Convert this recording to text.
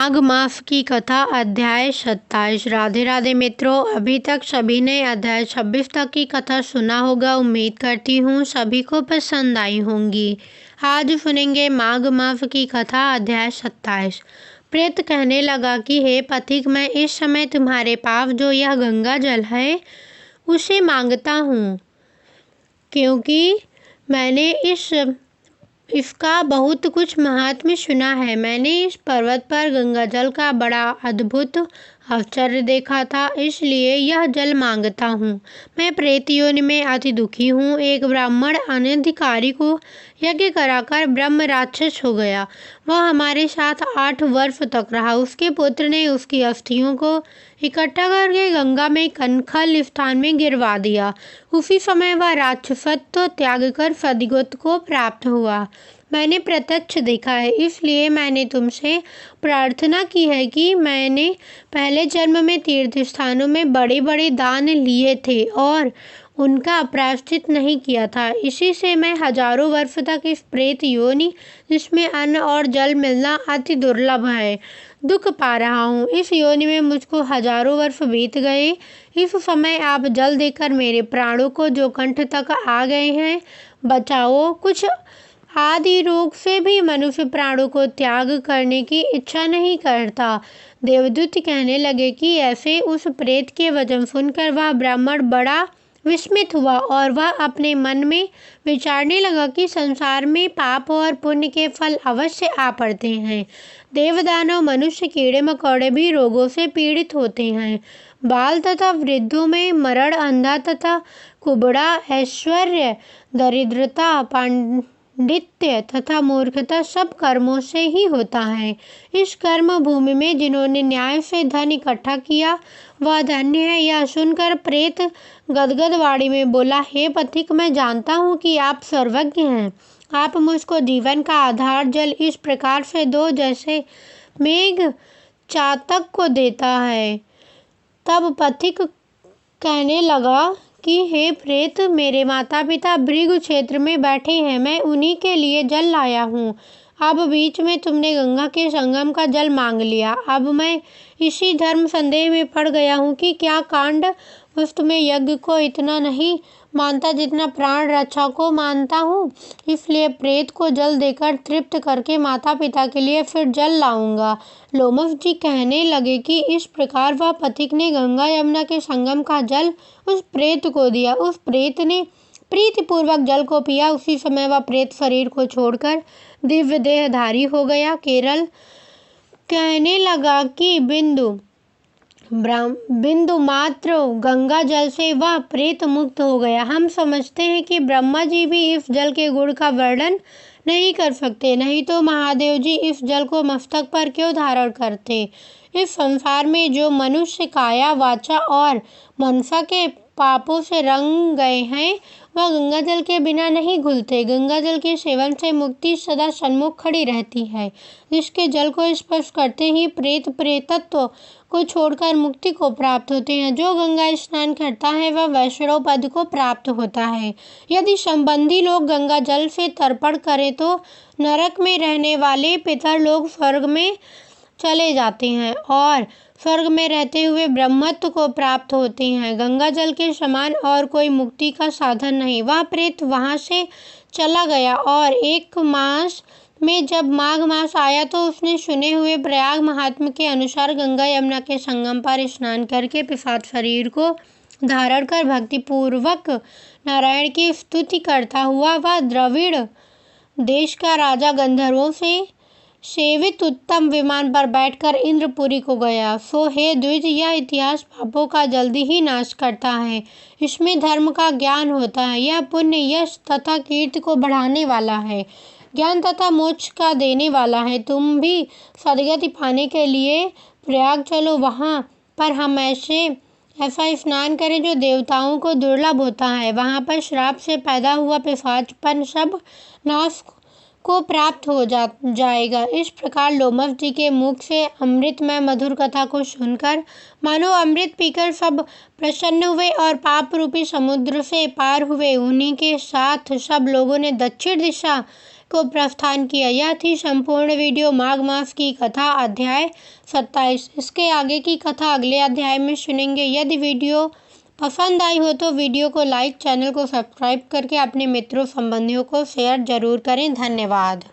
माघ मास की कथा अध्याय 27। राधे राधे मित्रों, अभी तक सभी ने अध्याय 26 तक की कथा सुना होगा। उम्मीद करती हूँ सभी को पसंद आई होंगी। आज सुनेंगे माघ मास की कथा अध्याय 27। प्रेत कहने लगा कि हे पथिक, मैं इस समय तुम्हारे पास जो यह गंगा जल है उसे मांगता हूँ, क्योंकि मैंने इसका बहुत कुछ महात्म्य सुना है। मैंने इस पर्वत पर गंगा जल का बड़ा अद्भुत आश्चर्य देखा था, इसलिए यह जल मांगता हूँ। मैं प्रेत योनि में अति दुखी हूँ। एक ब्राह्मण अनधिकारी को यज्ञ कराकर ब्रह्म राक्षस हो गया। वह हमारे साथ 8 वर्ष तक रहा। उसके पुत्र ने उसकी अस्थियों को इकट्ठा करके गंगा में कनखल स्थान में गिरवा दिया। उसी समय वह राक्षसत्व त्याग कर सद्गति को प्राप्त हुआ। मैंने प्रत्यक्ष देखा है, इसलिए मैंने तुमसे प्रार्थना की है कि मैंने पहले जन्म में तीर्थ स्थानों में बड़े बड़े दान लिए थे और उनका प्रायश्चित नहीं किया था। इसी से मैं हजारों वर्ष तक इस प्रेत योनि, जिसमें अन्न और जल मिलना अति दुर्लभ है, दुख पा रहा हूँ। इस योनि में मुझको हजारों वर्ष बीत गए। इस समय आप जल देकर मेरे प्राणों को, जो कंठ तक आ गए हैं, बचाओ। कुछ आदि रोग से भी मनुष्य प्राणों को त्याग करने की इच्छा नहीं करता। देवदूत कहने लगे कि ऐसे उस प्रेत के वचन सुनकर वह ब्राह्मण बड़ा विस्मित हुआ और वह अपने मन में विचारने लगा कि संसार में पाप और पुण्य के फल अवश्य आ पड़ते हैं। देवदानव, मनुष्य, कीड़े मकोड़े भी रोगों से पीड़ित होते हैं। बाल तथा वृद्धों में मरण, अंधा तथा कुबड़ा, ऐश्वर्य, दरिद्रता, पांडित्य तथा मूर्खता सब कर्मों से ही होता है। इस कर्म भूमि में जिन्होंने न्याय से धन इकट्ठा किया वह धन्य है। यह सुनकर प्रेत गदगद वाणी में बोला, हे पथिक, मैं जानता हूँ कि आप सर्वज्ञ हैं। आप मुझको जीवन का आधार जल इस प्रकार से दो जैसे मेघ चातक को देता है। तब पथिक कहने लगा कि हे प्रेत, मेरे माता पिता भृगु क्षेत्र में बैठे हैं, मैं उन्हीं के लिए जल लाया हूँ। अब बीच में तुमने गंगा के संगम का जल मांग लिया। अब मैं इसी धर्म संदेह में पड़ गया हूँ कि क्या कांड वस्तु में यज्ञ को इतना नहीं मानता जितना प्राण रक्षा को मानता हूँ। इसलिए प्रेत को जल देकर तृप्त करके माता पिता के लिए फिर जल लाऊंगा। लोमश जी कहने लगे कि इस प्रकार वह पथिक ने गंगा यमुना के संगम का जल उस प्रेत को दिया। उस प्रेत ने प्रीतिपूर्वक जल को पिया। उसी समय वह प्रेत शरीर को छोड़कर दिव्य देहधारी हो गया। केरल कहने लगा कि बिंदु मात्र गंगा जल से वह प्रेत मुक्त हो गया। हम समझते हैं कि ब्रह्मा जी भी इस जल के गुण का वर्णन नहीं कर सकते, नहीं तो महादेव जी इस जल को मस्तक पर क्यों धारण करते। इस संसार में जो मनुष्य काया, वाचा और मनसा के पापों से रंग गए हैं वह गंगा जल के बिना नहीं घुलते। गंगा जल के सेवन से मुक्ति सदा सन्मुख खड़ी रहती है। जिसके जल को स्पर्श करते ही प्रेत प्रेतत्व को छोड़कर मुक्ति को प्राप्त होते हैं। जो गंगा स्नान करता है वह वैष्णव पद को प्राप्त होता है। यदि संबंधी लोग गंगा जल से तर्पण करें तो नरक में रहने वाले पितर लोग स्वर्ग में चले जाते हैं और स्वर्ग में रहते हुए ब्रह्मत्व को प्राप्त होते हैं। गंगा जल के समान और कोई मुक्ति का साधन नहीं। वह प्रेत वहां से चला गया और 1 मास में जब माघ मास आया तो उसने सुने हुए प्रयाग महात्म्य के अनुसार गंगा यमुना के संगम पर स्नान करके पिशाच शरीर को धारण कर भक्ति पूर्वक नारायण की स्तुति करता हुआ वह द्रविड़ देश का राजा गंधर्वों से सेवित उत्तम विमान पर बैठकर इंद्रपुरी को गया। सो हे द्विज, यह इतिहास पापों का जल्दी ही नाश करता है। इसमें धर्म का ज्ञान होता है। यह पुण्य, यश तथा कीर्ति को बढ़ाने वाला है, ज्ञान तथा मोक्ष का देने वाला है। तुम भी सद्गति पाने के लिए प्रयाग चलो। वहाँ पर हम ऐसा स्नान करें जो देवताओं को दुर्लभ होता है। वहाँ पर श्राप से पैदा हुआ पिशाचपन सब नाश को प्राप्त हो जाएगा। इस प्रकार लोमश जी के मुख से अमृतमय मधुर कथा को सुनकर मानो अमृत पीकर सब प्रसन्न हुए और पाप रूपी समुद्र से पार हुए। उन्हीं के साथ सब लोगों ने दक्षिण दिशा को प्रस्थान किया। यह थी संपूर्ण वीडियो माघ मास की कथा अध्याय 27। इसके आगे की कथा अगले अध्याय में सुनेंगे। यदि वीडियो पसंद आई हो तो वीडियो को लाइक, चैनल को सब्सक्राइब करके अपने मित्रों संबंधियों को शेयर जरूर करें। धन्यवाद।